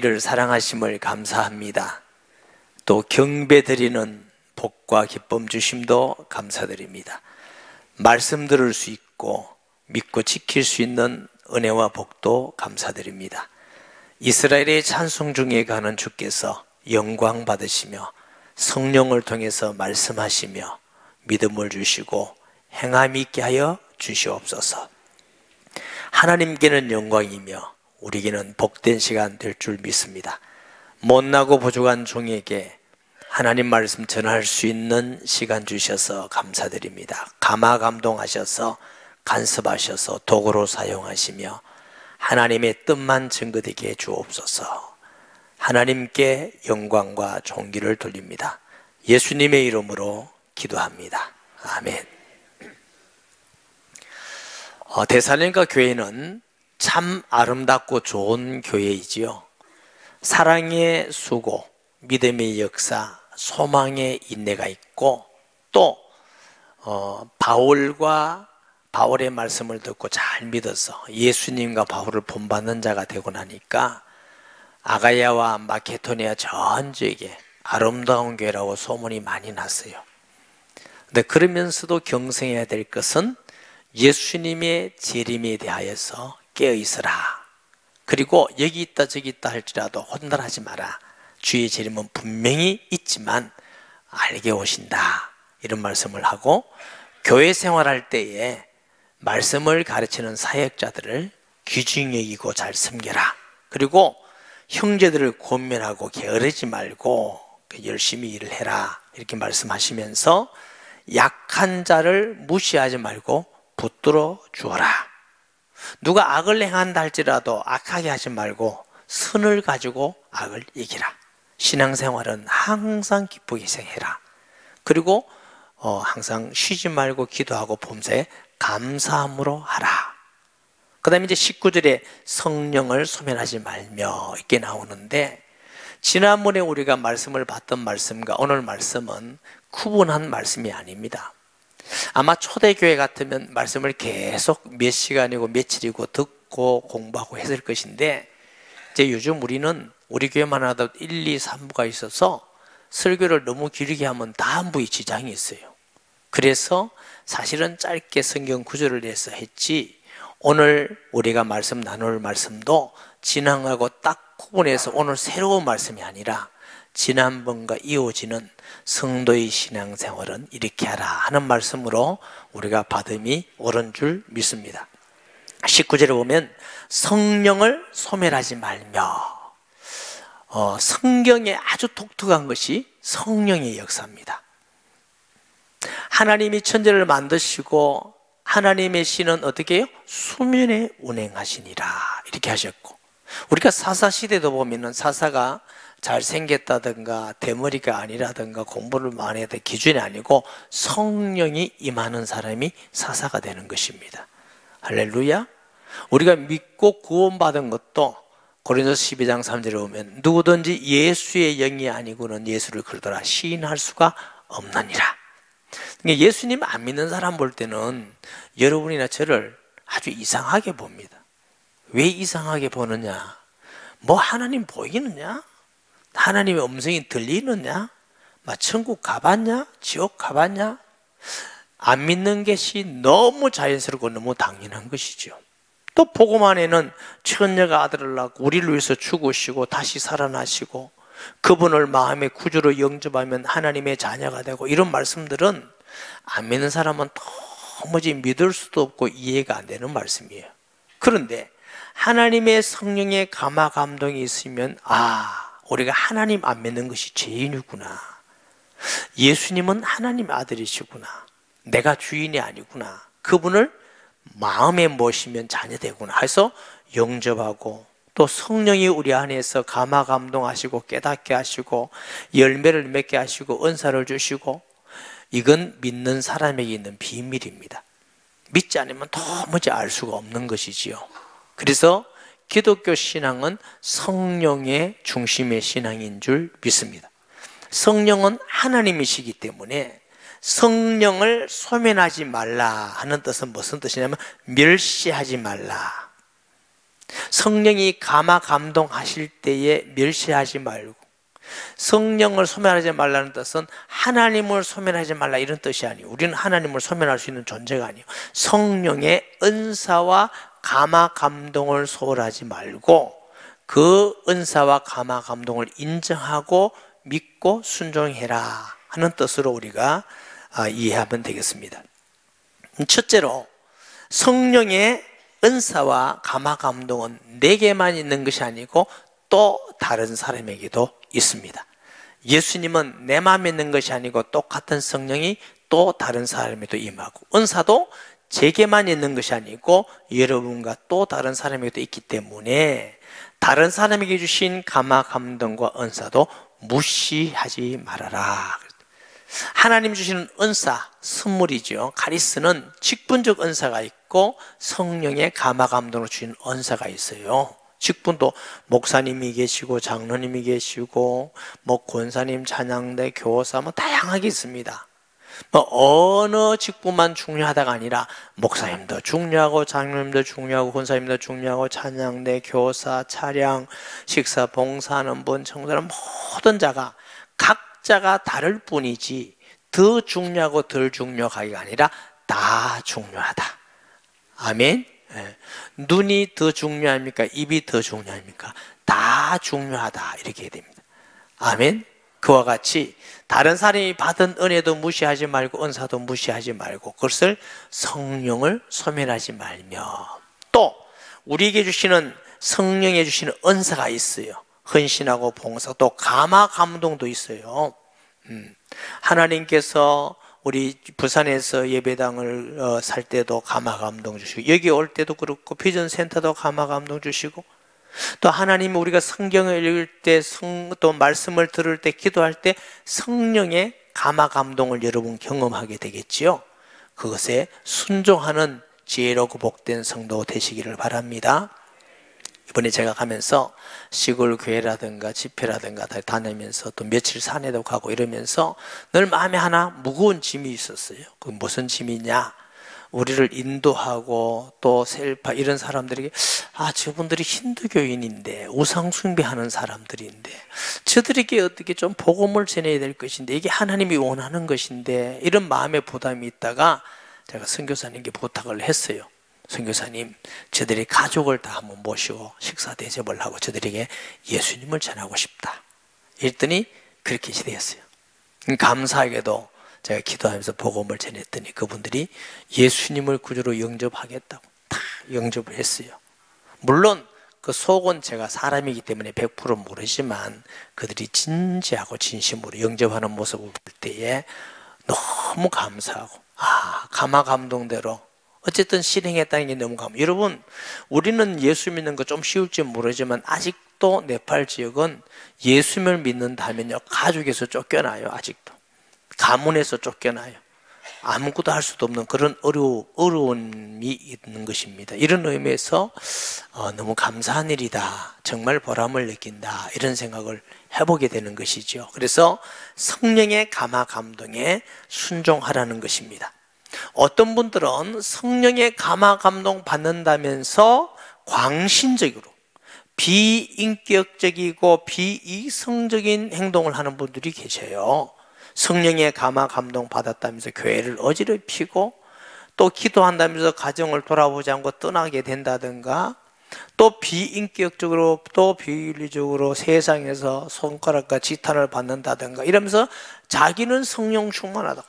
우리를 사랑하심을 감사합니다. 또 경배드리는 복과 기쁨 주심도 감사드립니다. 말씀 들을 수 있고 믿고 지킬 수 있는 은혜와 복도 감사드립니다. 이스라엘의 찬송 중에 가는 주께서 영광 받으시며 성령을 통해서 말씀하시며 믿음을 주시고 행함이 있게 하여 주시옵소서. 하나님께는 영광이며 우리에게는 복된 시간 될 줄 믿습니다. 못나고 부족한 종에게 하나님 말씀 전할 수 있는 시간 주셔서 감사드립니다. 감화감동하셔서 간섭하셔서 도구로 사용하시며 하나님의 뜻만 증거되게 해 주옵소서. 하나님께 영광과 존귀를 돌립니다. 예수님의 이름으로 기도합니다. 아멘. 데살로니가 교회는 참 아름답고 좋은 교회이지요. 사랑의 수고, 믿음의 역사, 소망의 인내가 있고 또 바울의 말씀을 듣고 잘 믿어서 예수님과 바울을 본받는 자가 되고 나니까 아가야와 마케도니아 전 지역에 아름다운 교회라고 소문이 많이 났어요. 근데 그러면서도 경성해야 될 것은 예수님의 재림에 대하여서 깨어있어라. 그리고 여기 있다 저기 있다 할지라도 혼돈하지 마라. 주의 재림은 분명히 있지만 알게 오신다. 이런 말씀을 하고 교회 생활할 때에 말씀을 가르치는 사역자들을 귀중히 여기고 잘 섬겨라. 그리고 형제들을 권면하고 게으르지 말고 열심히 일을 해라. 이렇게 말씀하시면서 약한 자를 무시하지 말고 붙들어 주어라. 누가 악을 행한다 할지라도 악하게 하지 말고 선을 가지고 악을 이기라. 신앙생활은 항상 기쁘게 생해라. 그리고 항상 쉬지 말고 기도하고 범사에 감사함으로 하라. 그 다음에 이제 19절에 성령을 소멸하지 말며 이렇게 나오는데, 지난번에 우리가 말씀을 봤던 말씀과 오늘 말씀은 구분한 말씀이 아닙니다. 아마 초대교회 같으면 말씀을 계속 몇 시간이고 며칠이고 듣고 공부하고 했을 것인데, 이제 요즘 우리 교회만 하다 1, 2, 3부가 있어서 설교를 너무 길게 하면 다음 부에 지장이 있어요. 그래서 사실은 짧게 성경 구절을 내서 했지, 오늘 우리가 말씀 나눌 말씀도 지난하고 딱 구분해서 오늘 새로운 말씀이 아니라 지난번과 이어지는 성도의 신앙생활은 이렇게 하라 하는 말씀으로 우리가 받음이 옳은 줄 믿습니다. 19절에 보면 성령을 소멸하지 말며, 성경에 아주 독특한 것이 성령의 역사입니다. 하나님이 천지를 만드시고 하나님의 신은 어떻게 해요? 수면에 운행하시니라 이렇게 하셨고, 우리가 사사시대도 보면은 사사가 잘생겼다든가 대머리가 아니라든가 공부를 많이 해야 될 기준이 아니고 성령이 임하는 사람이 사사가 되는 것입니다. 할렐루야. 우리가 믿고 구원받은 것도 고린도서 12장 3절에 보면 누구든지 예수의 영이 아니고는 예수를 그러더라 시인할 수가 없느니라. 그러니까 예수님 안 믿는 사람 볼 때는 여러분이나 저를 아주 이상하게 봅니다. 왜 이상하게 보느냐? 뭐 하나님 보이느냐? 하나님의 음성이 들리느냐? 막 천국 가봤냐? 지옥 가봤냐? 안 믿는 것이 너무 자연스럽고 너무 당연한 것이죠. 또 복음 안에는 처녀가 아들을 낳고 우리를 위해서 죽으시고 다시 살아나시고 그분을 마음의 구주로 영접하면 하나님의 자녀가 되고, 이런 말씀들은 안 믿는 사람은 도무지 믿을 수도 없고 이해가 안 되는 말씀이에요. 그런데 하나님의 성령의 감화 감동이 있으면 우리가 하나님 안 믿는 것이 죄인이구나, 예수님은 하나님 아들이시구나, 내가 주인이 아니구나, 그분을 마음에 모시면 자녀되구나 해서 영접하고, 또 성령이 우리 안에서 감화 감동하시고 깨닫게 하시고 열매를 맺게 하시고 은사를 주시고, 이건 믿는 사람에게 있는 비밀입니다. 믿지 않으면 도무지 알 수가 없는 것이지요. 그래서 기독교 신앙은 성령의 중심의 신앙인 줄 믿습니다. 성령은 하나님이시기 때문에 성령을 소멸하지 말라 하는 뜻은 무슨 뜻이냐면 멸시하지 말라. 성령이 감화 감동하실 때에 멸시하지 말고, 성령을 소멸하지 말라는 뜻은 하나님을 소멸하지 말라 이런 뜻이 아니에요. 우리는 하나님을 소멸할 수 있는 존재가 아니에요. 성령의 은사와 감화 감동을 소홀하지 말고 그 은사와 감화 감동을 인정하고 믿고 순종해라 하는 뜻으로 우리가 이해하면 되겠습니다. 첫째로, 성령의 은사와 감화 감동은 내게만 있는 것이 아니고 또 다른 사람에게도 있습니다. 예수님은 내 마음에 있는 것이 아니고 똑같은 성령이 또 다른 사람에도 임하고, 은사도 제게만 있는 것이 아니고 여러분과 또 다른 사람에게도 있기 때문에 다른 사람에게 주신 감화 감동과 은사도 무시하지 말아라. 하나님 주시는 은사, 선물이죠. 카리스는 직분적 은사가 있고 성령의 감화 감동을 주신 은사가 있어요. 직분도 목사님이 계시고 장로님이 계시고 권사님, 찬양대, 교사 다양하게 있습니다. 어느 직분만 중요하다가 아니라 목사님도 중요하고 장로님도 중요하고 권사님도 중요하고 찬양대, 교사, 차량, 식사, 봉사하는 분, 청소하는 모든 자가 각자가 다를 뿐이지 더 중요하고 덜 중요하기가 아니라 다 중요하다. 아멘. 눈이 더 중요합니까? 입이 더 중요합니까? 다 중요하다 이렇게 됩니다. 아멘. 그와 같이 다른 사람이 받은 은혜도 무시하지 말고 은사도 무시하지 말고 그것을 성령을 소멸하지 말며, 또 우리에게 주시는 성령에 주시는 은사가 있어요. 헌신하고 봉사, 또 감화 감동도 있어요. 하나님께서 우리 부산에서 예배당을 살 때도 감화 감동 주시고, 여기 올 때도 그렇고 비전센터도 감화 감동 주시고, 또 하나님이 우리가 성경을 읽을 때, 또 말씀을 들을 때, 기도할 때 성령의 감화 감동을 여러분 경험하게 되겠지요. 그것에 순종하는 지혜롭고 복된 성도 되시기를 바랍니다. 이번에 제가 가면서 시골 교회라든가 집회라든가 다니면서 또 며칠 산에도 가고 이러면서 늘 마음에 하나 무거운 짐이 있었어요. 그 무슨 짐이냐? 우리를 인도하고 또 셀파 이런 사람들에게 저분들이 힌두교인인데 우상 숭배하는 사람들인데 저들에게 어떻게 좀 복음을 전해야 될 것인데 이게 하나님이 원하는 것인데 이런 마음의 부담이 있다가 제가 선교사님께 부탁을 했어요. 선교사님, 저들의 가족을 다 한번 모시고 식사 대접을 하고 저들에게 예수님을 전하고 싶다. 이랬더니 그렇게 되었어요. 감사하게도 제가 기도하면서 복음을 전했더니 그분들이 예수님을 구주로 영접하겠다고 다 영접을 했어요. 물론 그 속은 제가 사람이기 때문에 100% 모르지만 그들이 진지하고 진심으로 영접하는 모습을 볼 때에 너무 감사하고 감화 감동대로 어쨌든 실행했다는 게 너무 감사해요. 여러분, 우리는 예수 믿는 거 좀 쉬울지 모르지만 아직도 네팔 지역은 예수님을 믿는다면요 가족에서 쫓겨나요. 아직도 가문에서 쫓겨나요. 아무것도 할 수도 없는 그런 어려움이 있는 것입니다. 이런 의미에서 너무 감사한 일이다, 정말 보람을 느낀다, 이런 생각을 해보게 되는 것이죠. 그래서 성령의 감화 감동에 순종하라는 것입니다. 어떤 분들은 성령의 감화 감동 받는다면서 광신적으로 비인격적이고 비이성적인 행동을 하는 분들이 계셔요. 성령의 감화 감동 받았다면서 교회를 어지럽히고 또 기도한다면서 가정을 돌아보지 않고 떠나게 된다든가, 또 비인격적으로 또 비윤리적으로 세상에서 손가락과 지탄을 받는다든가 이러면서 자기는 성령 충만하다,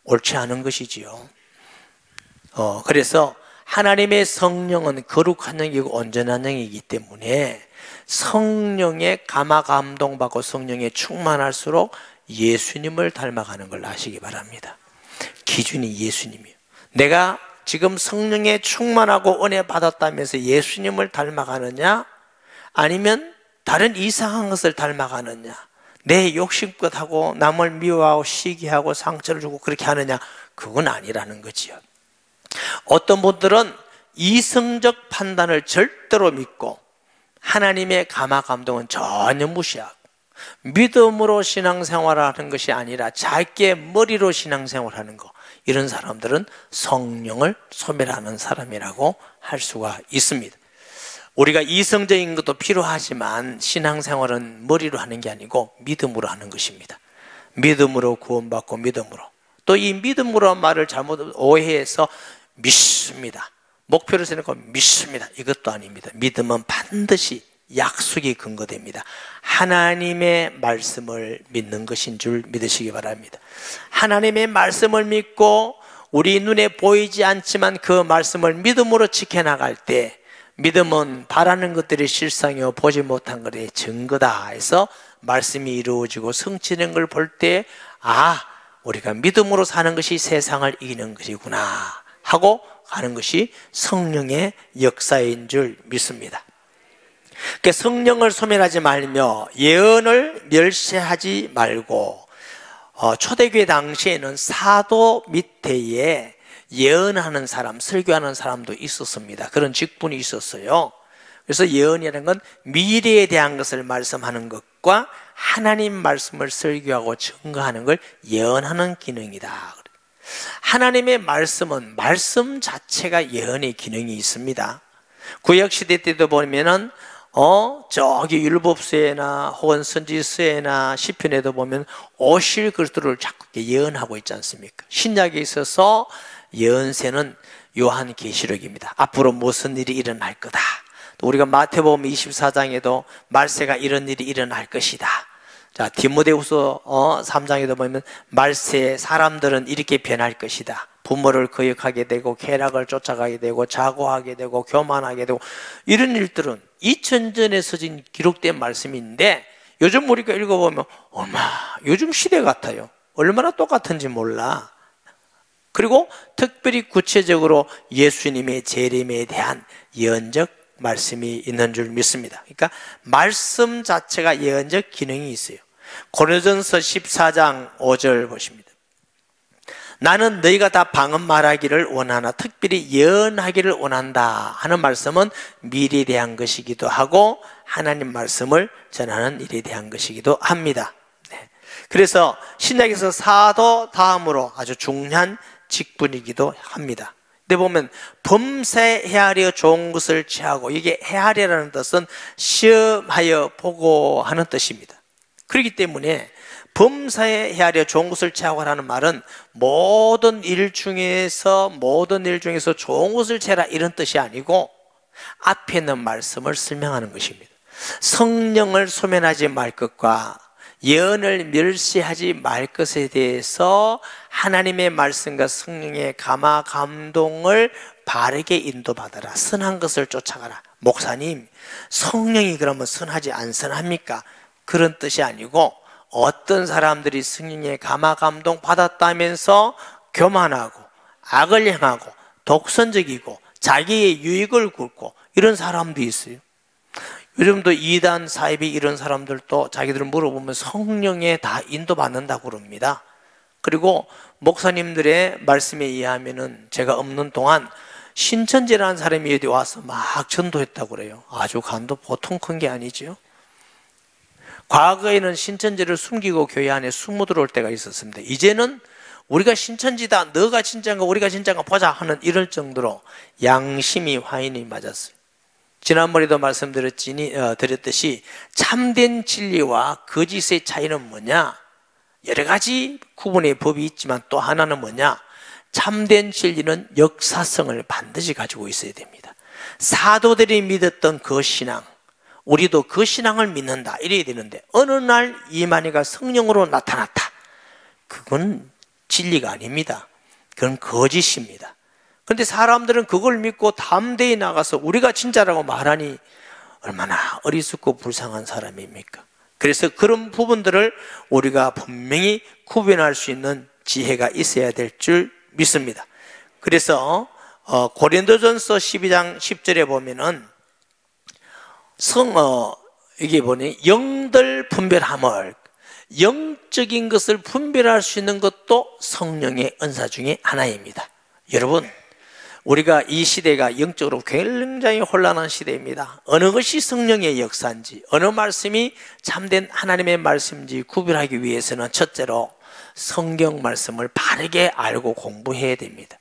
옳지 않은 것이지요. 그래서 하나님의 성령은 거룩한 영이고 온전한 영이기 때문에 성령의 감화 감동 받고 성령에 충만할수록 예수님을 닮아가는 걸 아시기 바랍니다. 기준이 예수님이에요. 내가 지금 성령에 충만하고 은혜 받았다면서 예수님을 닮아가느냐, 아니면 다른 이상한 것을 닮아가느냐, 내 욕심껏하고 남을 미워하고 시기하고 상처를 주고 그렇게 하느냐, 그건 아니라는 거지요. 어떤 분들은 이성적 판단을 절대로 믿고 하나님의 감화 감동은 전혀 무시하고 믿음으로 신앙생활을 하는 것이 아니라 자기의 머리로 신앙생활을 하는 것, 이런 사람들은 성령을 소멸하는 사람이라고 할 수가 있습니다. 우리가 이성적인 것도 필요하지만 신앙생활은 머리로 하는 게 아니고 믿음으로 하는 것입니다. 믿음으로 구원받고 믿음으로. 또 이 믿음으로 말을 잘못 오해해서 믿습니다. 목표를 세우고 믿습니다. 이것도 아닙니다. 믿음은 반드시 약속이 근거됩니다. 하나님의 말씀을 믿는 것인 줄 믿으시기 바랍니다. 하나님의 말씀을 믿고 우리 눈에 보이지 않지만 그 말씀을 믿음으로 지켜나갈 때 믿음은 바라는 것들이 실상이요 보지 못한 것의 증거다 해서 말씀이 이루어지고 성취된 걸 볼 때 우리가 믿음으로 사는 것이 세상을 이기는 것이구나 하고 가는 것이 성령의 역사인 줄 믿습니다. 그러니까 성령을 소멸하지 말며 예언을 멸시하지 말고 초대교회 당시에는 사도 밑에 예언하는 사람, 설교하는 사람도 있었습니다. 그런 직분이 있었어요. 그래서 예언이라는 건 미래에 대한 것을 말씀하는 것과 하나님 말씀을 설교하고 증거하는 걸 예언하는 기능이다. 하나님의 말씀은 말씀 자체가 예언의 기능이 있습니다. 구약시대 때도 보면은 저기 율법서에나 혹은 선지서에나 시편에도 보면 오실 그리스도를 자꾸 예언하고 있지 않습니까? 신약에 있어서 예언세는 요한계시록입니다. 앞으로 무슨 일이 일어날 거다. 또 우리가 마태복음 24장에도 말세가 이런 일이 일어날 것이다. 자, 디모데후서 3장에도 보면 말세 사람들은 이렇게 변할 것이다. 부모를 거역하게 되고 쾌락을 쫓아가게 되고 자고하게 되고 교만하게 되고 이런 일들은 2000전에 써진 기록된 말씀인데 요즘 우리가 읽어보면 요즘 시대 같아요. 얼마나 똑같은지 몰라. 그리고 특별히 구체적으로 예수님의 재림에 대한 예언적 말씀이 있는 줄 믿습니다. 그러니까 말씀 자체가 예언적 기능이 있어요. 고린도전서 14장 5절 보십니다. 나는 너희가 다 방언 말하기를 원하나 특별히 예언하기를 원한다 하는 말씀은 미래에 대한 것이기도 하고 하나님 말씀을 전하는 일에 대한 것이기도 합니다. 그래서 신약에서 사도 다음으로 아주 중요한 직분이기도 합니다. 근데 보면 범사에 헤아려 좋은 것을 취하고, 이게 헤아려라는 뜻은 시험하여 보고 하는 뜻입니다. 그렇기 때문에 범사에 헤아려 좋은 것을 취하고 하는 말은 모든 일 중에서 좋은 것을 취하라 이런 뜻이 아니고 앞에 있는 말씀을 설명하는 것입니다. 성령을 소멸하지 말 것과 예언을 멸시하지 말 것에 대해서 하나님의 말씀과 성령의 감화 감동을 바르게 인도받아라. 선한 것을 쫓아가라. 목사님, 성령이 그러면 선하지 안 선합니까? 그런 뜻이 아니고 어떤 사람들이 성령의 감화 감동 받았다면서 교만하고 악을 행하고 독선적이고 자기의 유익을 굽고 이런 사람도 있어요. 요즘도 이단 사이비 이런 사람들도 자기들을 물어보면 성령에 다 인도받는다고 그럽니다. 그리고 목사님들의 말씀에 의하면은 제가 없는 동안 신천지라는 사람이 여기 와서 막 전도했다고 그래요. 아주 간도 보통 큰 게 아니죠. 과거에는 신천지를 숨기고 교회 안에 숨어 들어올 때가 있었습니다. 이제는 우리가 신천지다, 너가 진짜인가 우리가 진짜인가 보자 하는 이럴 정도로 양심이 화인이 맞았어요. 지난번에도 말씀드렸듯이 참된 진리와 거짓의 차이는 뭐냐? 여러 가지 구분의 법이 있지만 또 하나는 뭐냐? 참된 진리는 역사성을 반드시 가지고 있어야 됩니다. 사도들이 믿었던 그 신앙, 우리도 그 신앙을 믿는다 이래야 되는데 어느 날 이만희가 성령으로 나타났다. 그건 진리가 아닙니다. 그건 거짓입니다. 그런데 사람들은 그걸 믿고 담대히 나가서 우리가 진짜라고 말하니 얼마나 어리석고 불쌍한 사람입니까? 그래서 그런 부분들을 우리가 분명히 구별할 수 있는 지혜가 있어야 될 줄 믿습니다. 그래서 고린도전서 12장 10절에 보면은 이게 보니 영들 분별함을, 영적인 것을 분별할 수 있는 것도 성령의 은사 중에 하나입니다. 여러분, 우리가 이 시대가 영적으로 굉장히 혼란한 시대입니다. 어느 것이 성령의 역사인지, 어느 말씀이 참된 하나님의 말씀인지 구별하기 위해서는 첫째로 성경 말씀을 바르게 알고 공부해야 됩니다.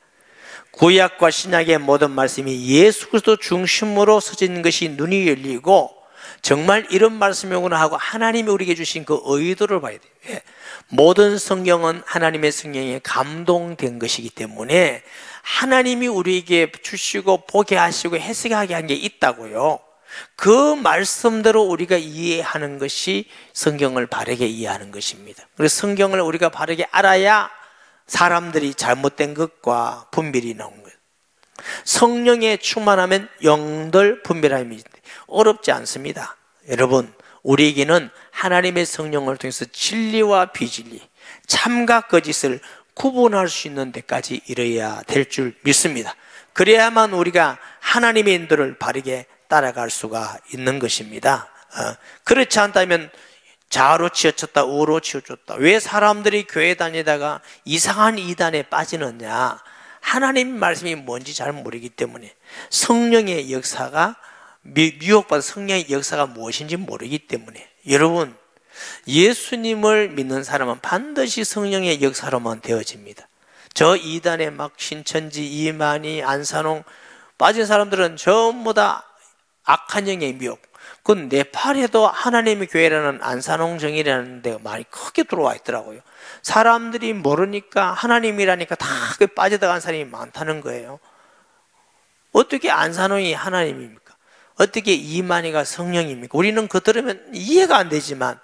구약과 신약의 모든 말씀이 예수 그리스도 중심으로 서진 것이 눈이 열리고 정말 이런 말씀이구나 하고 하나님이 우리에게 주신 그 의도를 봐야 돼요. 예. 모든 성경은 하나님의 성령에 감동된 것이기 때문에 하나님이 우리에게 주시고 보게 하시고 해석하게 한 게 있다고요. 그 말씀대로 우리가 이해하는 것이 성경을 바르게 이해하는 것입니다. 그래서 성경을 우리가 바르게 알아야 사람들이 잘못된 것과 분별이 나오는 거예요. 성령에 충만하면 영들 분별함이 어렵지 않습니다. 여러분, 우리에게는 하나님의 성령을 통해서 진리와 비진리, 참과 거짓을 구분할 수 있는 데까지 이르어야 될 줄 믿습니다. 그래야만 우리가 하나님의 인도를 바르게 따라갈 수가 있는 것입니다. 그렇지 않다면 좌로 치우쳤다 우로 치우쳤다. 왜 사람들이 교회 다니다가 이상한 이단에 빠지느냐? 하나님 말씀이 뭔지 잘 모르기 때문에, 성령의 역사가 미혹받은 성령의 역사가 무엇인지 모르기 때문에. 여러분, 예수님을 믿는 사람은 반드시 성령의 역사로만 되어집니다. 저 이단에 막 신천지, 이만희, 안산홍 빠진 사람들은 전부 다 악한 영의 미혹. 그 네팔에도 하나님의 교회라는 안산홍 정이라는 데가 많이 크게 들어와 있더라고요. 사람들이 모르니까, 하나님이라니까 다 빠져들어간 사람이 많다는 거예요. 어떻게 안산홍이 하나님입니까? 어떻게 이만희가 성령입니까? 우리는 그거 들으면 이해가 안 되지만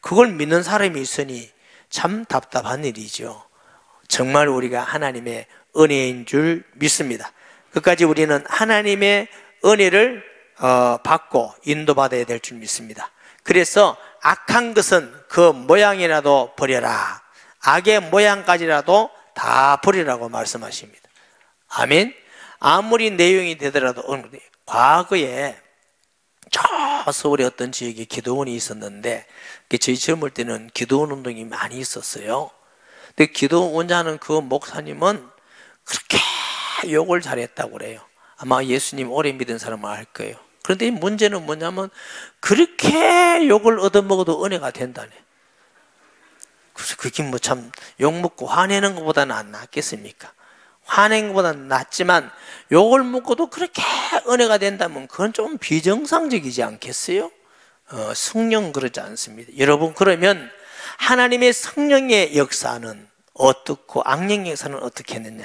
그걸 믿는 사람이 있으니 참 답답한 일이죠. 정말 우리가 하나님의 은혜인 줄 믿습니다. 끝까지 우리는 하나님의 은혜를 받고 인도받아야 될 줄 믿습니다. 그래서 악한 것은 그 모양이라도 버려라. 악의 모양까지라도 다 버리라고 말씀하십니다. 아멘. 아무리 내용이 되더라도 과거에 저 서울의 어떤 지역에 기도원이 있었는데, 저희 젊을 때는 기도원 운동이 많이 있었어요. 근데 기도원 원장하는 그 목사님은 그렇게 욕을 잘했다고 그래요. 아마 예수님 오래 믿은 사람은 알 거예요. 그런데 이 문제는 뭐냐면 그렇게 욕을 얻어먹어도 은혜가 된다네. 그래서 그게 뭐 참 욕먹고 화내는 것보다는 안 낫겠습니까? 화내는 것보다는 낫지만 욕을 먹고도 그렇게 은혜가 된다면 그건 좀 비정상적이지 않겠어요? 성령 그러지 않습니다. 여러분, 그러면 하나님의 성령의 역사는 어떻고 악령의 역사는 어떻게 했느냐?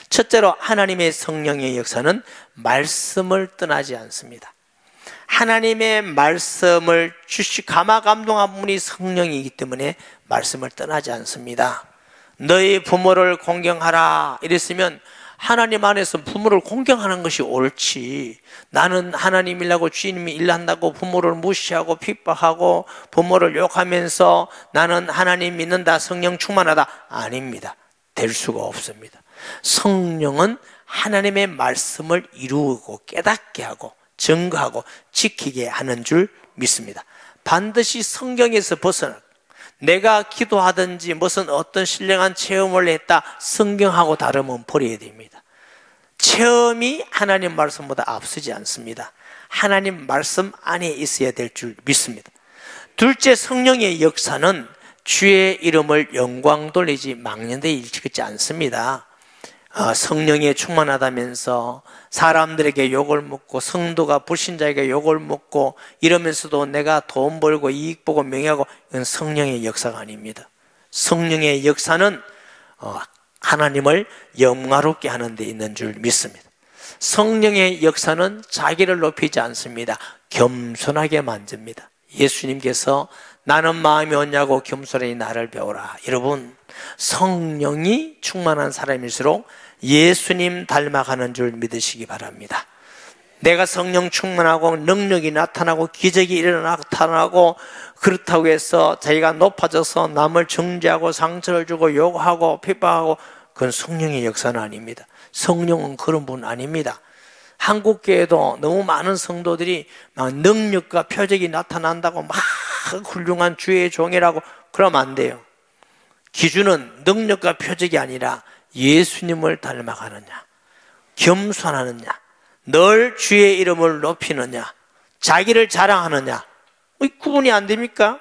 첫째로 하나님의 성령의 역사는 말씀을 떠나지 않습니다. 하나님의 말씀을 감화 감동한 분이 성령이기 때문에 말씀을 떠나지 않습니다. 너희 부모를 공경하라 이랬으면 하나님 안에서 부모를 공경하는 것이 옳지, 나는 하나님이라고 주님이 일한다고 부모를 무시하고 핍박하고 부모를 욕하면서 나는 하나님 믿는다, 성령 충만하다, 아닙니다. 될 수가 없습니다. 성령은 하나님의 말씀을 이루고 깨닫게 하고 증거하고 지키게 하는 줄 믿습니다. 반드시 성경에서 벗어나, 내가 기도하든지 무슨 어떤 신령한 체험을 했다, 성경하고 다르면 버려야 됩니다. 체험이 하나님 말씀보다 앞서지 않습니다. 하나님 말씀 안에 있어야 될 줄 믿습니다. 둘째, 성령의 역사는 주의 이름을 영광 돌리지 망령되이 일치지 않습니다. 성령에 충만하다면서 사람들에게 욕을 먹고 성도가 불신자에게 욕을 먹고 이러면서도 내가 돈 벌고 이익 보고 명예하고, 이건 성령의 역사가 아닙니다. 성령의 역사는 하나님을 영화롭게 하는 데 있는 줄 믿습니다. 성령의 역사는 자기를 높이지 않습니다. 겸손하게 만집니다. 예수님께서 나는 마음이 언냐고 겸손히 나를 배우라. 여러분, 성령이 충만한 사람일수록 예수님 닮아가는 줄 믿으시기 바랍니다. 내가 성령 충만하고 능력이 나타나고 기적이 나타나고 그렇다고 해서 자기가 높아져서 남을 정죄하고 상처를 주고 욕하고 핍박하고, 그건 성령의 역사는 아닙니다. 성령은 그런 분 아닙니다. 한국교회도 너무 많은 성도들이 막 능력과 표적이 나타난다고 막 훌륭한 주의 종이라고 그러면 안 돼요. 기준은 능력과 표적이 아니라 예수님을 닮아가느냐, 겸손하느냐, 늘 주의 이름을 높이느냐, 자기를 자랑하느냐, 구분이 안 됩니까?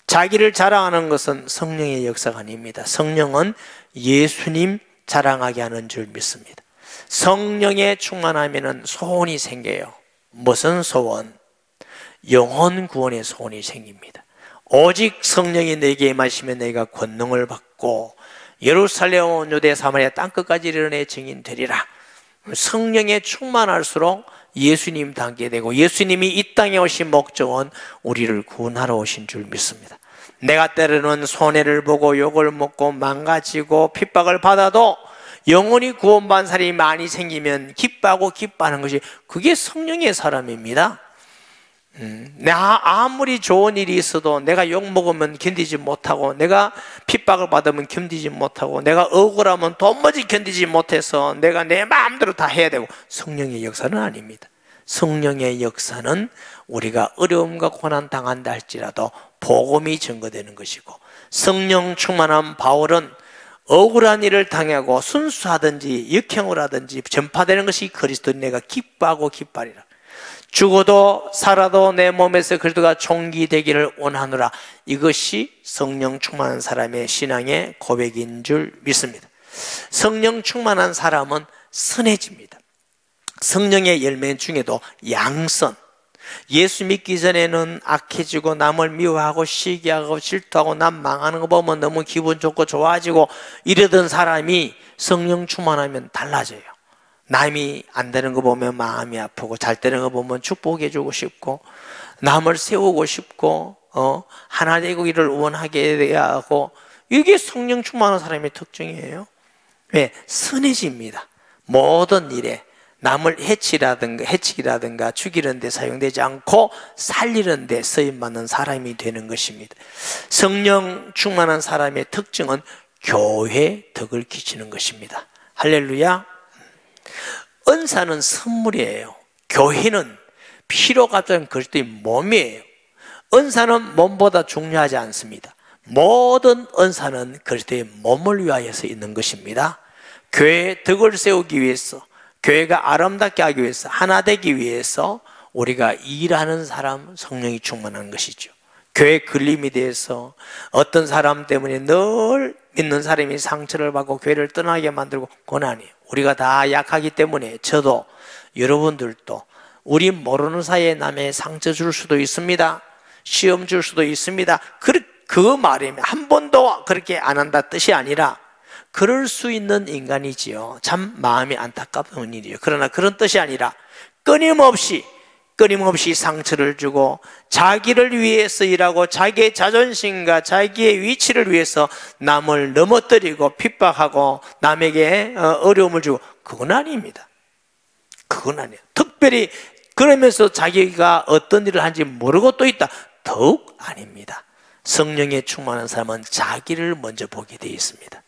자기를 자랑하는 것은 성령의 역사가 아닙니다. 성령은 예수님 자랑하게 하는 줄 믿습니다. 성령에 충만하면 소원이 생겨요. 무슨 소원? 영혼 구원의 소원이 생깁니다. 오직 성령이 내게 임하시면 내가 권능을 받고 예루살렘 온 유대 사마리아 땅끝까지 이르러 내 증인 되리라. 성령에 충만할수록 예수님 닮게 되고, 예수님이 이 땅에 오신 목적은 우리를 구원하러 오신 줄 믿습니다. 내가 때로는 손해를 보고 욕을 먹고 망가지고 핍박을 받아도 영혼이 구원받은 사람이 많이 생기면 기뻐하고 기뻐하는 것이, 그게 성령의 사람입니다. 내가 아무리 좋은 일이 있어도 내가 욕먹으면 견디지 못하고, 내가 핍박을 받으면 견디지 못하고, 내가 억울하면 도무지 견디지 못해서 내가 내 마음대로 다 해야 되고, 성령의 역사는 아닙니다. 성령의 역사는 우리가 어려움과 고난 당한다 할지라도 복음이 증거되는 것이고, 성령 충만한 바울은 억울한 일을 당하고 순수하든지 역행을 하든지 전파되는 것이 그리스도인 내가 기뻐하고 기뻐하리라. 죽어도 살아도 내 몸에서 그리스도가 총기되기를 원하노라. 이것이 성령 충만한 사람의 신앙의 고백인 줄 믿습니다. 성령 충만한 사람은 선해집니다. 성령의 열매 중에도 양선. 예수 믿기 전에는 악해지고 남을 미워하고 시기하고 질투하고 남 망하는 거 보면 너무 기분 좋고 좋아지고 이러던 사람이 성령 충만하면 달라져요. 남이 안 되는 거 보면 마음이 아프고, 잘 되는 거 보면 축복해 주고 싶고, 남을 세우고 싶고, 하나 되고 일을 원하게 돼야 하고, 이게 성령 충만한 사람의 특징이에요. 왜? 선해집니다. 모든 일에 남을 해치기라든가 죽이는 데 사용되지 않고 살리는 데 쓰임받는 사람이 되는 것입니다. 성령 충만한 사람의 특징은 교회에 덕을 끼치는 것입니다. 할렐루야. 은사는 선물이에요. 교회는 피로 값진 그리스도의 몸이에요. 은사는 몸보다 중요하지 않습니다. 모든 은사는 그리스도의 몸을 위하여서 있는 것입니다. 교회에 덕을 세우기 위해서, 교회가 아름답게 하기 위해서, 하나 되기 위해서 우리가 일하는 사람, 성령이 충만한 것이죠. 교회 걸림이 돼서 어떤 사람 때문에 늘 믿는 사람이 상처를 받고 교회를 떠나게 만들고, 그건 아니에요. 우리가 다 약하기 때문에 저도 여러분들도 우리 모르는 사이에 남의 상처 줄 수도 있습니다. 시험 줄 수도 있습니다. 그 말이면 한 번도 그렇게 안 한다 뜻이 아니라 그럴 수 있는 인간이지요. 참 마음이 안타까운 일이에요. 그러나 그런 뜻이 아니라 끊임없이 상처를 주고 자기를 위해서 일하고 자기의 자존심과 자기의 위치를 위해서 남을 넘어뜨리고 핍박하고 남에게 어려움을 주고, 그건 아닙니다. 그건 아니에요. 특별히 그러면서 자기가 어떤 일을 하는지 모르고 또 있다, 더욱 아닙니다. 성령에 충만한 사람은 자기를 먼저 보게 되어 있습니다.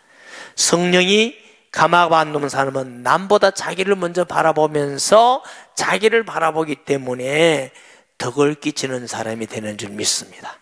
성령이 감화 받는 사람은 남보다 자기를 먼저 바라보면서 자기를 바라보기 때문에 덕을 끼치는 사람이 되는 줄 믿습니다.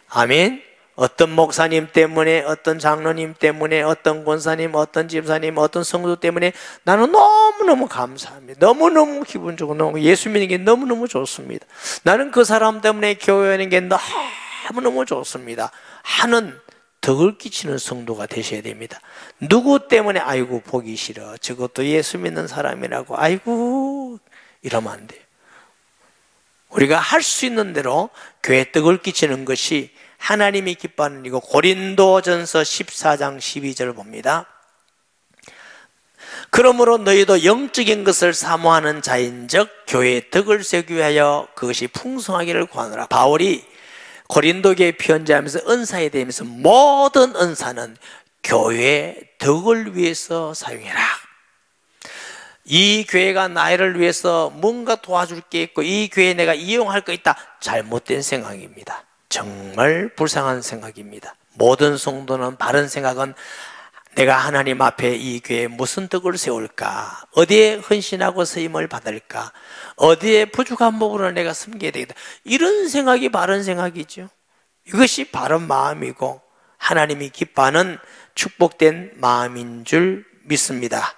아멘. 어떤 목사님 때문에, 어떤 장로님 때문에, 어떤 권사님, 어떤 집사님, 어떤 성도 때문에 나는 너무너무 감사합니다. 너무너무 기분 좋고, 너무 예수 믿는 게 너무너무 좋습니다. 나는 그 사람 때문에 교회 오는 게 너무너무 좋습니다 하는 덕을 끼치는 성도가 되셔야 됩니다. 누구 때문에 아이고 보기 싫어, 저것도 예수 믿는 사람이라고 아이고 이러면 안 돼요. 우리가 할 수 있는 대로 교회 덕을 끼치는 것이 하나님이 기뻐하는 일이고, 고린도전서 14장 12절을 봅니다. 그러므로 너희도 영적인 것을 사모하는 자인즉 교회의 덕을 세우기 위하여 그것이 풍성하기를 구하노라. 바울이 고린도교회 편지하면서 은사에 대해서 모든 은사는 교회의 덕을 위해서 사용해라. 이 교회가 나를 위해서 뭔가 도와줄 게 있고 이 교회에 내가 이용할 거 있다, 잘못된 생각입니다. 정말 불쌍한 생각입니다. 모든 성도는 바른 생각은 내가 하나님 앞에 이 교회에 무슨 덕을 세울까, 어디에 헌신하고 쓰임을 받을까, 어디에 부족한 부분을 내가 섬겨야 되겠다, 이런 생각이 바른 생각이죠. 이것이 바른 마음이고 하나님이 기뻐하는 축복된 마음인 줄 믿습니다.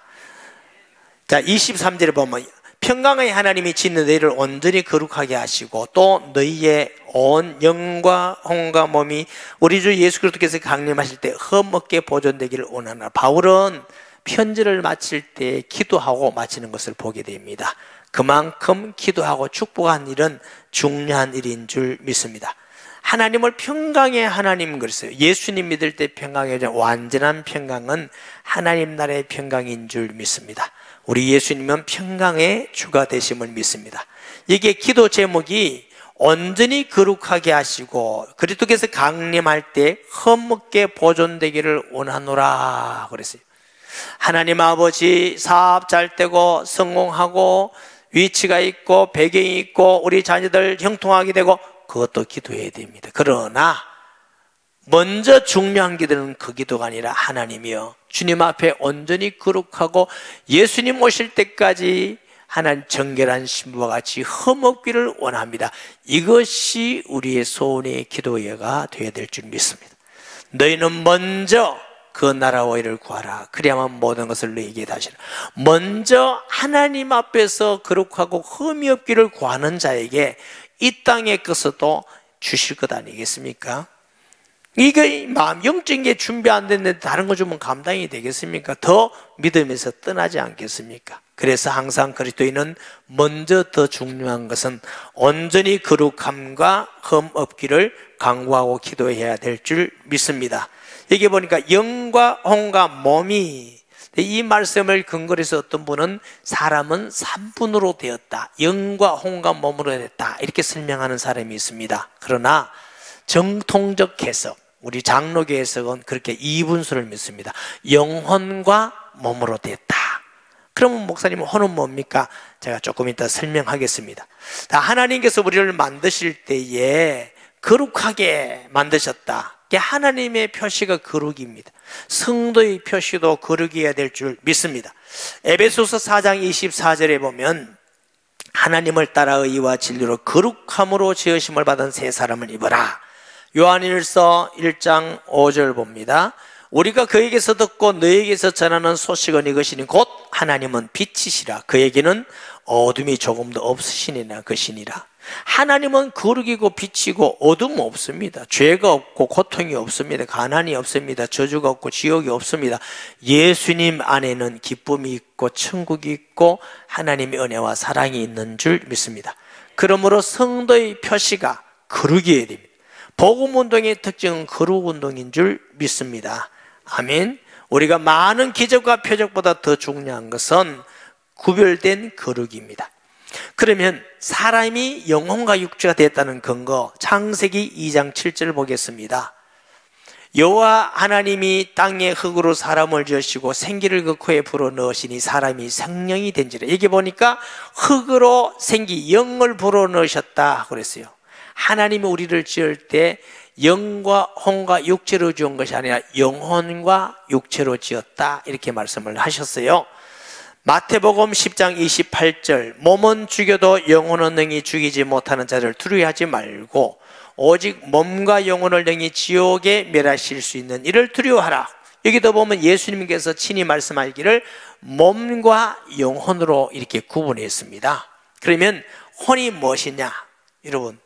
자, 23절에 보면 평강의 하나님이 짓는 너희를 온전히 거룩하게 하시고 또 너희의 온 영과 혼과 몸이 우리 주 예수 그리스도께서 강림하실 때 흠없게 보존되기를 원하노라. 바울은 편지를 마칠 때 기도하고 마치는 것을 보게 됩니다. 그만큼 기도하고 축복한 일은 중요한 일인 줄 믿습니다. 하나님을 평강의 하나님 그랬어요. 예수님 믿을 때 평강의 완전한 평강은 하나님 나라의 평강인 줄 믿습니다. 우리 예수님은 평강의 주가 되심을 믿습니다. 이게 기도 제목이 온전히 거룩하게 하시고 그리스도께서 강림할 때 흠없게 보존되기를 원하노라 그랬어요. 하나님 아버지 사업 잘 되고 성공하고 위치가 있고 배경이 있고 우리 자녀들 형통하게 되고 그것도 기도해야 됩니다. 그러나 먼저 중요한 기도는 그 기도가 아니라 하나님이여 주님 앞에 온전히 거룩하고 예수님 오실 때까지 하나님 정결한 신부와 같이 흠없기를 원합니다. 이것이 우리의 소원의 기도가 되어야 될 줄 믿습니다. 너희는 먼저 그 나라와 의를 구하라. 그래야만 모든 것을 너희에게 다시라. 먼저 하나님 앞에서 거룩하고 흠이 없기를 구하는 자에게 이 땅의 것도 주실 것 아니겠습니까? 이게 마음 영적인 게 준비 안 됐는데 다른 거 주면 감당이 되겠습니까? 더 믿음에서 떠나지 않겠습니까? 그래서 항상 그리스도인은 먼저 더 중요한 것은 온전히 거룩함과 흠 없기를 간구하고 기도해야 될 줄 믿습니다. 여기 보니까 영과 혼과 몸이, 이 말씀을 근거로 해서 어떤 분은 사람은 3분으로 되었다, 영과 혼과 몸으로 됐다, 이렇게 설명하는 사람이 있습니다. 그러나 정통적 해석, 우리 장로교 해석은 그렇게 2분수를 믿습니다. 영혼과 몸으로 됐다. 그러면 목사님 혼은 뭡니까? 제가 조금 이따 설명하겠습니다. 하나님께서 우리를 만드실 때에 거룩하게 만드셨다. 하나님의 표시가 거룩입니다. 성도의 표시도 거룩이어야 될 줄 믿습니다. 에베소서 4장 24절에 보면 하나님을 따라 의와 진리로 거룩함으로 지으심을 받은 새 사람을 입어라. 요한일서 1장 5절 봅니다. 우리가 그에게서 듣고 너에게서 전하는 소식은 이것이니 곧 하나님은 빛이시라. 그에게는 어둠이 조금도 없으시니라 것이니라. 하나님은 거룩이고 빛이고 어둠 없습니다. 죄가 없고 고통이 없습니다. 가난이 없습니다. 저주가 없고 지옥이 없습니다. 예수님 안에는 기쁨이 있고 천국이 있고 하나님의 은혜와 사랑이 있는 줄 믿습니다. 그러므로 성도의 표시가 거룩이어야 됩니다. 복음운동의 특징은 거룩운동인 줄 믿습니다. 아멘. 우리가 많은 기적과 표적보다 더 중요한 것은 구별된 거룩입니다. 그러면 사람이 영혼과 육체가 됐다는 근거, 창세기 2장 7절 보겠습니다. 여호와 하나님이 땅의 흙으로 사람을 지으시고 생기를 그 코에 불어넣으시니 사람이 생명이 된지라. 여기 보니까 흙으로 생기, 영을 불어넣으셨다 그랬어요. 하나님이 우리를 지을 때 영과 혼과 육체로 지은 것이 아니라 영혼과 육체로 지었다, 이렇게 말씀을 하셨어요. 마태복음 10장 28절, 몸은 죽여도 영혼은 능히 죽이지 못하는 자를 두려워하지 말고 오직 몸과 영혼을 능히 지옥에 멸하실 수 있는 이를 두려워하라. 여기도 보면 예수님께서 친히 말씀하기를 몸과 영혼으로 이렇게 구분했습니다. 그러면 혼이 무엇이냐? 여러분,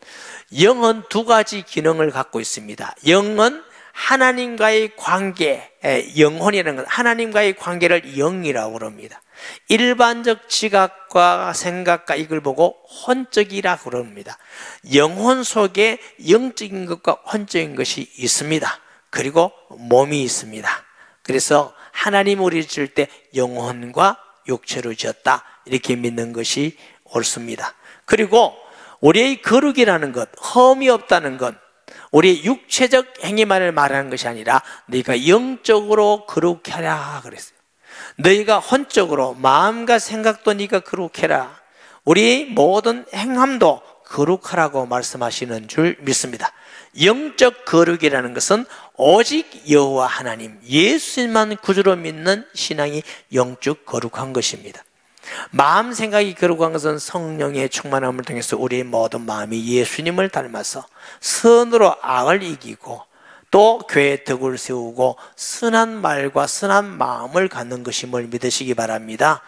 영은 두 가지 기능을 갖고 있습니다. 영은 하나님과의 관계, 영혼이라는 건 하나님과의 관계를 영이라고 그럽니다. 일반적 지각과 생각과 이걸 보고 혼적이라고 그럽니다. 영혼 속에 영적인 것과 혼적인 것이 있습니다. 그리고 몸이 있습니다. 그래서 하나님 우리를 지을 때 영혼과 육체로 지었다, 이렇게 믿는 것이 옳습니다. 그리고 우리의 거룩이라는 것, 흠이 없다는 것, 우리의 육체적 행위만을 말하는 것이 아니라 너희가 영적으로 거룩하라 그랬어요. 너희가 혼적으로 마음과 생각도 네가 거룩해라. 우리의 모든 행함도 거룩하라고 말씀하시는 줄 믿습니다. 영적 거룩이라는 것은 오직 여호와 하나님, 예수님만 구주로 믿는 신앙이 영적 거룩한 것입니다. 마음 생각이 거룩한 것은 성령의 충만함을 통해서 우리의 모든 마음이 예수님을 닮아서 선으로 악을 이기고 또 교회의 덕을 세우고 선한 말과 선한 마음을 갖는 것임을 믿으시기 바랍니다.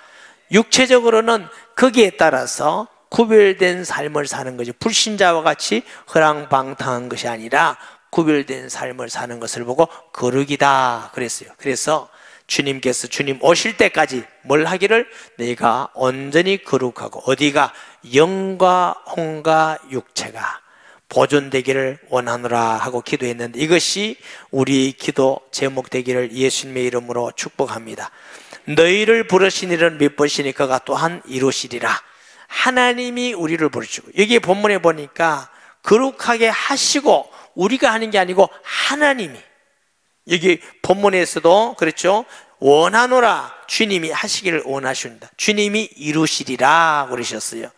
육체적으로는 거기에 따라서 구별된 삶을 사는 것이, 불신자와 같이 허랑방탕한 것이 아니라 구별된 삶을 사는 것을 보고 거룩이다 그랬어요. 그래서 주님께서 주님 오실 때까지 뭘 하기를? 내가 온전히 거룩하고 어디가? 영과 혼과 육체가 보존되기를 원하노라 하고 기도했는데, 이것이 우리 기도 제목 되기를 예수님의 이름으로 축복합니다. 너희를 부르신 이는 미쁘시니 그가 또한 이루시리라. 하나님이 우리를 부르시고, 여기 본문에 보니까 거룩하게 하시고 우리가 하는 게 아니고 하나님이, 여기 본문에서도 그렇죠, 원하노라, 주님이 하시기를 원하십니다. 주님이 이루시리라 그러셨어요.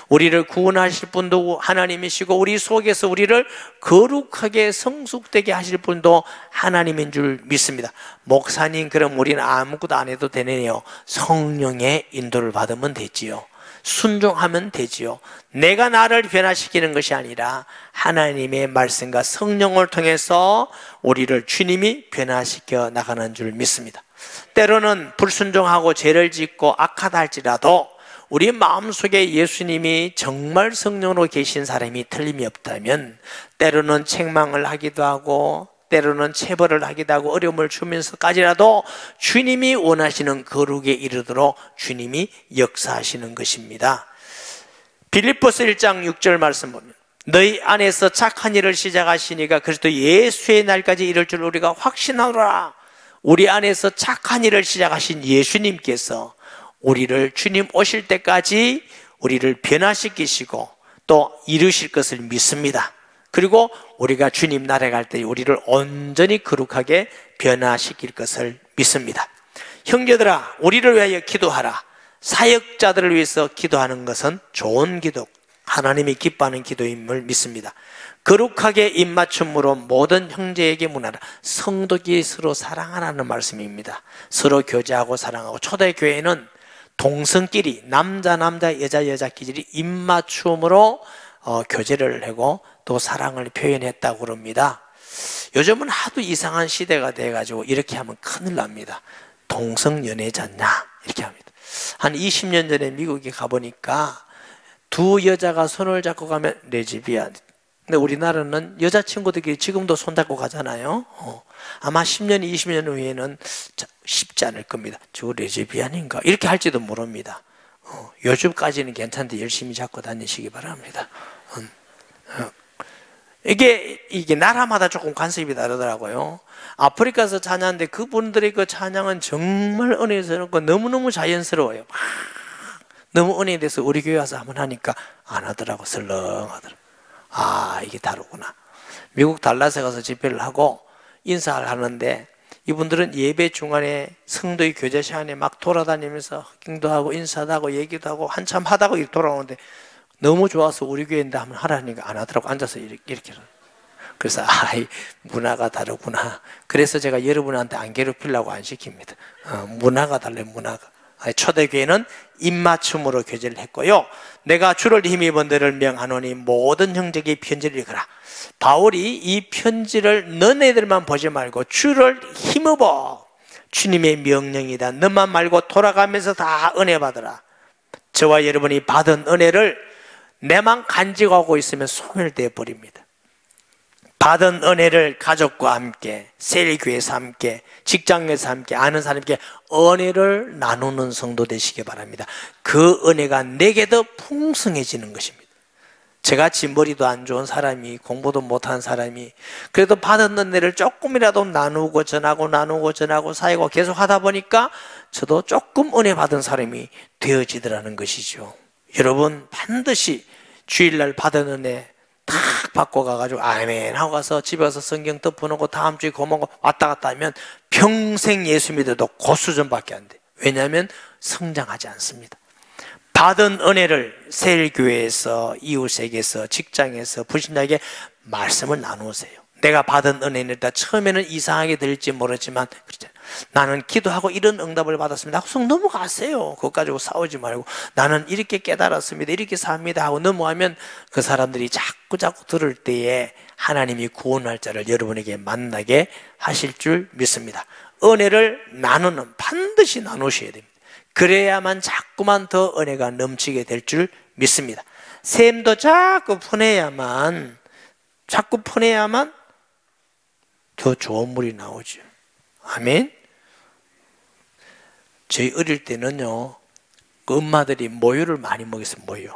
우리를 구원하실 분도 하나님이시고 우리 속에서 우리를 거룩하게 성숙되게 하실 분도 하나님인 줄 믿습니다. 목사님, 그럼 우리는 아무것도 안 해도 되네요. 성령의 인도를 받으면 되지요. 순종하면 되지요. 내가 나를 변화시키는 것이 아니라 하나님의 말씀과 성령을 통해서 우리를 주님이 변화시켜 나가는 줄 믿습니다. 때로는 불순종하고 죄를 짓고 악하다 할지라도 우리 마음속에 예수님이 정말 성령으로 계신 사람이 틀림이 없다면 때로는 책망을 하기도 하고 때로는 체벌을 하기도 하고 어려움을 주면서까지라도 주님이 원하시는 거룩에 이르도록 주님이 역사하시는 것입니다. 빌립보서 1장 6절 말씀 보면 너희 안에서 착한 일을 시작하시니까 그리스도 예수의 날까지 이를 줄 우리가 확신하노라. 우리 안에서 착한 일을 시작하신 예수님께서 우리를 주님 오실 때까지 우리를 변화시키시고 또 이루실 것을 믿습니다. 그리고 우리가 주님 나라에 갈 때 우리를 온전히 거룩하게 변화시킬 것을 믿습니다. 형제들아, 우리를 위하여 기도하라. 사역자들을 위해서 기도하는 것은 좋은 기도, 하나님이 기뻐하는 기도임을 믿습니다. 거룩하게 입맞춤으로 모든 형제에게 문하라. 성도끼리 서로 사랑하라는 말씀입니다. 서로 교제하고 사랑하고, 초대교회는 동성끼리 남자 여자끼리 입맞춤으로 교제를 하고 또 사랑을 표현했다고 그럽니다. 요즘은 하도 이상한 시대가 돼가지고 이렇게 하면 큰일 납니다. 동성연애자냐 이렇게 합니다. 한 20년 전에 미국에 가보니까 두 여자가 손을 잡고 가면 레즈비안. 근데 우리나라는 여자친구들끼리 지금도 손잡고 가잖아요. 아마 10년, 20년 후에는 쉽지 않을 겁니다. 저 레즈비안인가? 이렇게 할지도 모릅니다. 요즘까지는 괜찮은데 열심히 잡고 다니시기 바랍니다. 이게 나라마다 조금 관습이 다르더라고요. 아프리카에서 찬양하는데 그분들의 그 찬양은 정말 은혜스럽고 너무너무 자연스러워요. 너무 은혜에 대해서 우리 교회 와서 한번 하니까 안 하더라고. 설렁하더라고. 아, 이게 다르구나. 미국 달라스에 가서 집회를 하고 인사를 하는데 이분들은 예배 중간에 성도의 교제 시간에 막 돌아다니면서 기도하고 인사도 하고 얘기도 하고 한참 하다가 이렇게 돌아오는데 너무 좋아서 우리 교회인데 한번 하라니까 안 하더라고. 앉아서 이렇게. 그래서 이 문화가 다르구나. 그래서 제가 여러분한테 안 괴롭히려고 안 시킵니다. 문화가 달라요. 문화가. 초대교회는 입맞춤으로 교제를 했고요. 내가 주를 힘입은 너를 명하노니 모든 형제에게 편지를 읽어라. 바울이 이 편지를 너네들만 보지 말고 주를 힘입어. 주님의 명령이다. 너만 말고 돌아가면서 다 은혜 받으라. 저와 여러분이 받은 은혜를 내만 간직하고 있으면 소멸되어 버립니다. 받은 은혜를 가족과 함께, 셀교회에서 함께, 직장에서 함께, 아는 사람께 은혜를 나누는 성도 되시기 바랍니다. 그 은혜가 내게 더 풍성해지는 것입니다. 저같이 머리도 안 좋은 사람이, 공부도 못한 사람이 그래도 받은 은혜를 조금이라도 나누고 전하고 사이고 계속 하다 보니까 저도 조금 은혜 받은 사람이 되어지더라는 것이죠. 여러분 반드시 주일날 받은 은혜 탁 받고 가가지고 아멘 하고 가서 집에 와서 성경 덮어놓고 다음 주에 고모고 왔다 갔다 하면 평생 예수 믿어도 고수준밖에 안 돼. 왜냐하면 성장하지 않습니다. 받은 은혜를 셀교회에서, 이웃에게서, 직장에서, 불신자에게 말씀을 나누세요. 내가 받은 은혜는 처음에는 이상하게 들릴지 모르지만 그렇잖아요. 나는 기도하고 이런 응답을 받았습니다 하고 속 넘어가세요. 그것 가지고 싸우지 말고 나는 이렇게 깨달았습니다, 이렇게 삽니다 하고 넘어가면 그 사람들이 자꾸 들을 때에 하나님이 구원할 자를 여러분에게 만나게 하실 줄 믿습니다. 은혜를 나누는, 반드시 나누셔야 됩니다. 그래야만 자꾸만 더 은혜가 넘치게 될 줄 믿습니다. 샘도 자꾸 퍼내야만 더 좋은 물이 나오죠. 아멘. 저희 어릴 때는요, 그 엄마들이 모유를 많이 먹였어요. 모유.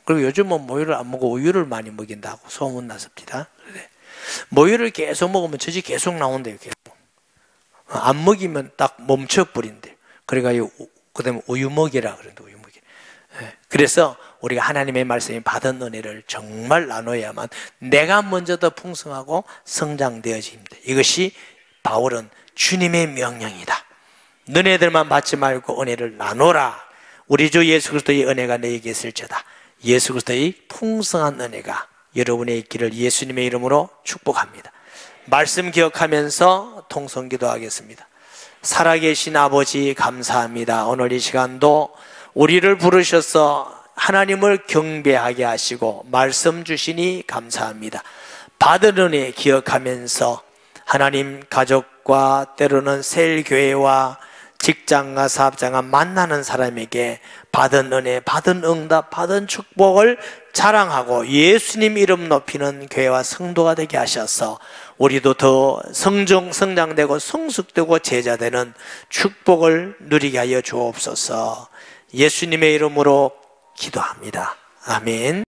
그리고 요즘은 모유를 안 먹고 우유를 많이 먹인다고 소문났습니다. 그래. 모유를 계속 먹으면 젖이 계속 나온대요. 계속. 안 먹이면 딱 멈춰버린대요. 그래가지고 그 다음에 우유 먹이라 그러는데, 우유 먹이. 그래서 우리가 하나님의 말씀이 받은 은혜를 정말 나눠야만 내가 먼저 더 풍성하고 성장되어집니다. 이것이 바울은 주님의 명령이다. 너네들만 받지 말고 은혜를 나눠라. 우리 주 예수 그리스도의 은혜가 너에게 있을지어다. 예수 그리스도의 풍성한 은혜가 여러분의 있기를 예수님의 이름으로 축복합니다. 말씀 기억하면서 통성기도 하겠습니다. 살아계신 아버지 감사합니다. 오늘 이 시간도 우리를 부르셔서 하나님을 경배하게 하시고 말씀 주시니 감사합니다. 받은 은혜 기억하면서 하나님 가족과 때로는 셀교회와 직장과 사업장과 만나는 사람에게 받은 은혜, 받은 응답, 받은 축복을 자랑하고 예수님 이름 높이는 교회와 성도가 되게 하셔서 우리도 더 성장되고 성숙되고 제자되는 축복을 누리게 하여 주옵소서. 예수님의 이름으로 기도합니다. 아멘.